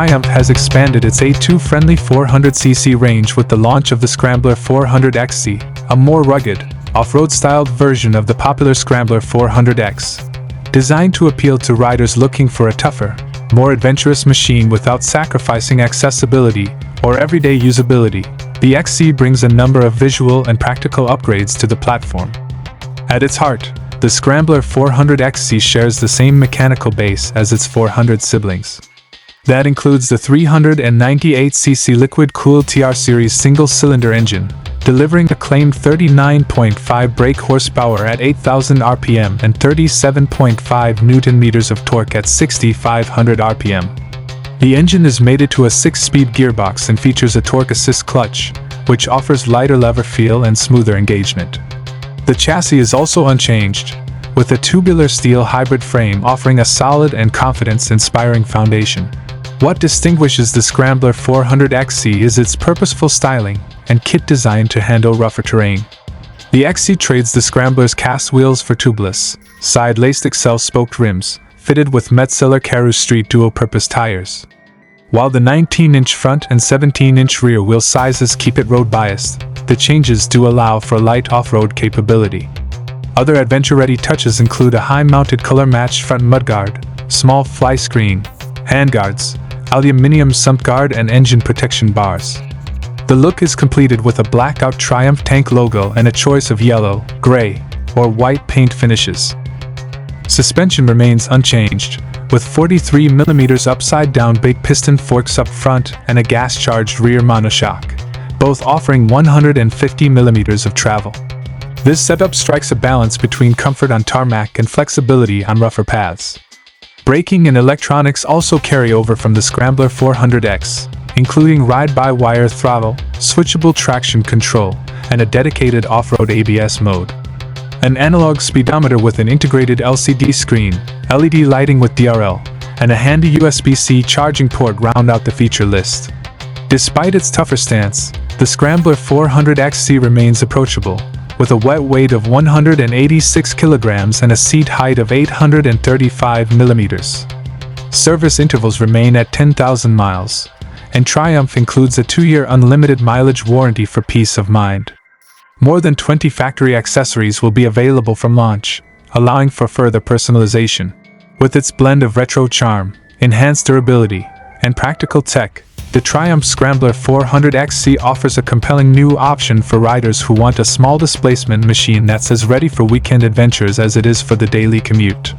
Triumph has expanded its A2-friendly 400cc range with the launch of the Scrambler 400XC, a more rugged, off-road-styled version of the popular Scrambler 400X. Designed to appeal to riders looking for a tougher, more adventurous machine without sacrificing accessibility or everyday usability, the XC brings a number of visual and practical upgrades to the platform. At its heart, the Scrambler 400XC shares the same mechanical base as its 400 siblings. That includes the 398cc liquid-cooled Tyre series single-cylinder engine, delivering a claimed 39.5 brake horsepower at 8,000 RPM and 37.5 Nm of torque at 6,500 RPM. The engine is mated to a 6-speed gearbox and features a torque assist clutch, which offers lighter lever feel and smoother engagement. The chassis is also unchanged, with a tubular steel hybrid frame offering a solid and confidence-inspiring foundation. What distinguishes the Scrambler 400XC is its purposeful styling and kit designed to handle rougher terrain. The XC trades the Scrambler's cast wheels for tubeless, side-laced Excel-spoked rims, fitted with Metzeler Carew Street dual-purpose tires. While the 19-inch front and 17-inch rear wheel sizes keep it road-biased, the changes do allow for light off-road capability. Other adventure-ready touches include a high-mounted color-matched front mudguard, small fly screen, handguards, aluminium sump guard and engine protection bars. The look is completed with a blackout Triumph tank logo and a choice of yellow, gray, or white paint finishes. Suspension remains unchanged, with 43mm upside-down Big Piston forks up front and a gas-charged rear monoshock, both offering 150mm of travel. This setup strikes a balance between comfort on tarmac and flexibility on rougher paths. Braking and electronics also carry over from the Scrambler 400X, including ride-by-wire throttle, switchable traction control, and a dedicated off-road ABS mode. An analog speedometer with an integrated LCD screen, LED lighting with DRL, and a handy USB-C charging port round out the feature list. Despite its tougher stance, the Scrambler 400XC remains approachable, with a wet weight of 186 kilograms and a seat height of 835 millimeters. Service intervals remain at 10,000 miles, and Triumph includes a 2-year unlimited mileage warranty for peace of mind. More than 20 factory accessories will be available from launch, allowing for further personalization. With its blend of retro charm, enhanced durability, and practical tech, the Triumph Scrambler 400XC offers a compelling new option for riders who want a small displacement machine that's as ready for weekend adventures as it is for the daily commute.